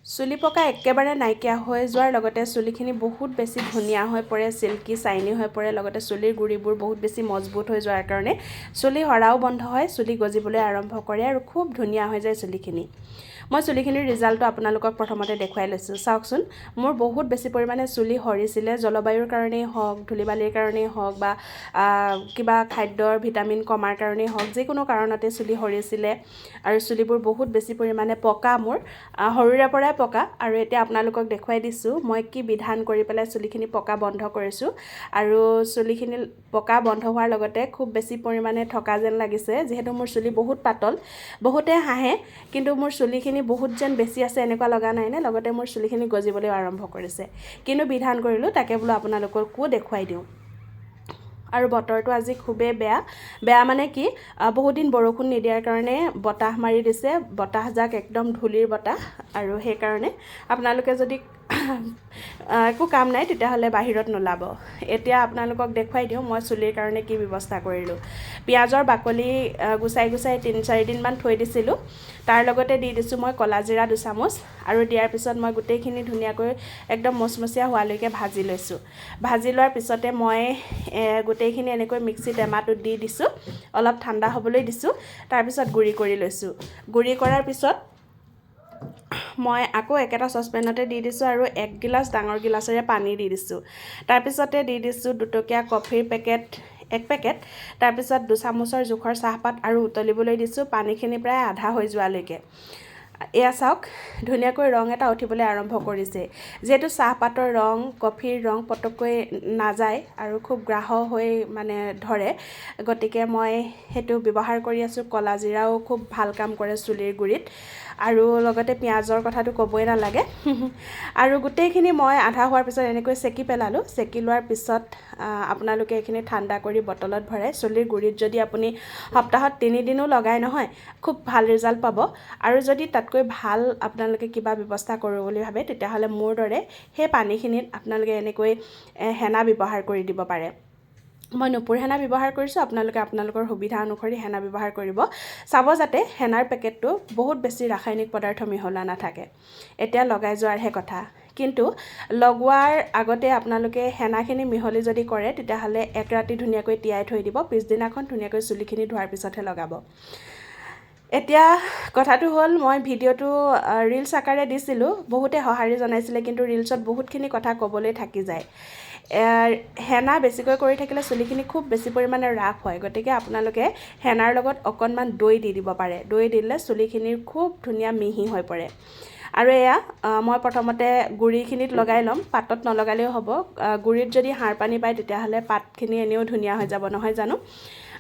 চুলি পকা একেবাৰে নাইকিয়া হৈ যোৱাৰ লগতে চুলিখিনি বহুত বেছি ধুনীয়া হৈ পৰে, চিল্কি চাইনি হৈ পৰে, লগতে চুলিৰ গুৰিবোৰ বহুত বেছি মজবুত হৈ যোৱাৰ কাৰণে চুলি সৰাও বন্ধ হয়, চুলি গজিবলৈ আৰম্ভ কৰে আৰু খুব ধুনীয়া হৈ যায় চুলিখিনি। মই চুলিখিনিৰ ৰিজাল্টটো আপোনালোকক প্ৰথমতে দেখুৱাই লৈছোঁ। চাওকচোন, মোৰ বহুত বেছি পৰিমাণে চুলি সৰিছিলে, জলবায়ুৰ কাৰণেই হওক, ধূলি-বালিৰ কাৰণেই হওক বা কিবা খাদ্যৰ ভিটামিন কমাৰ কাৰণেই হওক, যিকোনো কাৰণতে চুলি সৰিছিলে আৰু চুলিবোৰ বহুত বেছি পৰিমাণে পকা মোৰ, সৰুৰে পৰাই পকা। আৰু এতিয়া আপোনালোকক দেখুৱাই দিছোঁ মই কি বিধান কৰি পেলাই চুলিখিনি পকা বন্ধ কৰিছোঁ। আৰু চুলিখিনি পকা বন্ধ হোৱাৰ লগতে খুব বেছি পৰিমাণে থকা যেন লাগিছে, যিহেতু মোৰ চুলি বহুত পাতল। বহুতে হাঁহে, কিন্তু মোৰ চুলিখিনি বহুত যেন বেছি আছে এনেকুৱা লগা নাইনে, লগতে মোৰ চুলিখিনি গজিবলৈ আৰম্ভ কৰিছে। কিন্তু বিধান কৰিলোঁ, তাকে বোলো আপোনালোককো দেখুৱাই দিওঁ। আৰু বতৰটো আজি খুবেই বেয়া মানে কি, বহুত দিন বৰষুণ নিদিয়াৰ কাৰণে বতাহ মাৰি দিছে, বতাহজাক একদম ধূলিৰ বতাহ। আৰু সেইকাৰণে আপোনালোকে যদি একো কাম নাই তেতিয়াহ'লে বাহিৰত নোলাব। এতিয়া আপোনালোকক দেখুৱাই দিওঁ মই চুলিৰ কাৰণে কি ব্যৱস্থা কৰিলোঁ। পিঁয়াজৰ বাকলি গুচাই 3-4 দিনমান থৈ দিছিলোঁ, তাৰ লগতে দি দিছোঁ মই ক'লা জিৰা 2 চামুচ। আৰু দিয়াৰ পিছত মই গোটেইখিনি ধুনীয়াকৈ একদম মচমচীয়া হোৱালৈকে ভাজি লৈছোঁ। ভাজি লোৱাৰ পিছতে মই গোটেইখিনি এনেকৈ মিক্সি টেমাটোত দি দিছোঁ, অলপ ঠাণ্ডা হ'বলৈ দিছোঁ। তাৰপিছত গুড়ি কৰি লৈছোঁ। গুড়ি কৰাৰ পিছত মই আকৌ একেটা চচপেনতে দি দিছোঁ আৰু 1 গিলাচ ডাঙৰ গিলাচেৰে পানী দি দিছোঁ। তাৰপিছতে দি দিছোঁ 2 টকীয়া কফিৰ পেকেট 1 পেকেট, তাৰপিছত 2 চামুচৰ জোখৰ চাহপাত আৰু উতলিবলৈ দিছোঁ পানীখিনি প্ৰায় আধা হৈ যোৱালৈকে। এয়া চাওক, ধুনীয়াকৈ ৰং এটা উঠিবলৈ আৰম্ভ কৰিছে। যিহেতু চাহপাতৰ ৰং, কফিৰ ৰং পটককৈ নাযায় আৰু খুব গ্ৰাহ হৈ মানে ধৰে, গতিকে মই সেইটো ব্যৱহাৰ কৰি আছোঁ। ক'লা জিৰাও খুব ভাল কাম কৰে চুলিৰ গুৰিত, আৰু লগতে পিঁয়াজৰ কথাটো ক'বই নালাগে। আৰু গোটেইখিনি মই আধা হোৱাৰ পিছত এনেকৈ চেকি পেলালোঁ। চেকি লোৱাৰ পিছত আপোনালোকে এইখিনি ঠাণ্ডা কৰি বটলত ভৰাই চুলিৰ গুৰিত যদি আপুনি সপ্তাহত 3 দিনো লগাই নহয়, খুব ভাল ৰিজাল্ট পাব। আৰু যদি তাতকৈ ভাল আপোনালোকে কিবা ব্যৱস্থা কৰোঁ বুলি ভাবে, তেতিয়াহ'লে মোৰ দৰে সেই পানীখিনিত আপোনালোকে এনেকৈ হেনা ব্যৱহাৰ কৰি দিব পাৰে। মই নুপুৰ হেনা ব্যৱহাৰ কৰিছোঁ, আপোনালোকে আপোনালোকৰ সুবিধা অনুসৰি হেনা ব্যৱহাৰ কৰিব। চাব যাতে হেনাৰ পেকেটটো বহুত বেছি ৰাসায়নিক পদাৰ্থ মিহলোৱা নাথাকে। এতিয়া লগাই যোৱাৰহে কথা, কিন্তু লগোৱাৰ আগতে আপোনালোকে হেনাখিনি মিহলি যদি কৰে, তেতিয়াহ'লে 1 ৰাতি ধুনীয়াকৈ তিয়াই থৈ দিব, পিছদিনাখন ধুনীয়াকৈ চুলিখিনি ধোৱাৰ পিছতহে লগাব। এতিয়া কথাটো হ'ল, মই ভিডিঅ'টো ৰিলছ আকাৰে দিছিলোঁ, বহুতে সঁহাৰি জনাইছিলে, কিন্তু ৰিলছত বহুতখিনি কথা ক'বলৈ থাকি যায়। হেনা বেছিকৈ কৰি থাকিলে চুলিখিনি খুব বেছি পৰিমাণে ৰাফ হয়, গতিকে আপোনালোকে হেনাৰ লগত অকণমান দৈ দি দিব পাৰে। দৈ দিলে চুলিখিনিৰ খুব ধুনীয়া মিহি হৈ পৰে। আৰু এয়া মই প্ৰথমতে গুৰিখিনিত লগাই ল'ম, পাতত নলগালেও হ'ব। গুৰিত যদি সাৰ পানী পায়, তেতিয়াহ'লে পাতখিনি এনেও ধুনীয়া হৈ যাব নহয় জানো।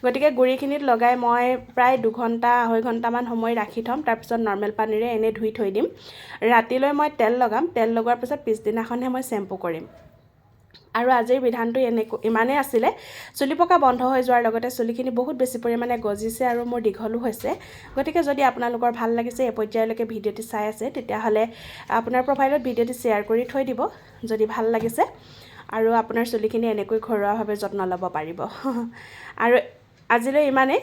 গতিকে গুৰিখিনিত লগাই মই প্ৰায় 2 ঘণ্টা 2.5 ঘণ্টামান সময় ৰাখি থ'ম। তাৰপিছত নৰ্মেল পানীৰে এনেই ধুই থৈ দিম। ৰাতিলৈ মই তেল লগাম, তেল লগোৱাৰ পিছত পিছদিনাখনহে মই শ্বেম্পু কৰিম। আৰু আজিৰ বিধানটো ইমানেই আছিলে। চুলি পকা বন্ধ হৈ যোৱাৰ লগতে চুলিখিনি বহুত বেছি পৰিমাণে গজিছে আৰু মোৰ দীঘলো হৈছে। গতিকে যদি আপোনালোকৰ ভাল লাগিছে, এই পৰ্যায়লৈকে ভিডিঅ'টি চাই আছে, তেতিয়াহ'লে আপোনাৰ প্ৰফাইলত ভিডিঅ'টি শ্বেয়াৰ কৰি থৈ দিব যদি ভাল লাগিছে। আৰু আপোনাৰ চুলিখিনি এনেকৈ ঘৰুৱাভাৱে যত্ন ল'ব পাৰিব। আৰু আজিলৈ ইমানেই।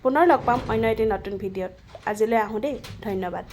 পুনৰ লগ পাম অন্য এটি নতুন ভিডিঅ'ত। আজিলৈ আহোঁ দেই, ধন্যবাদ।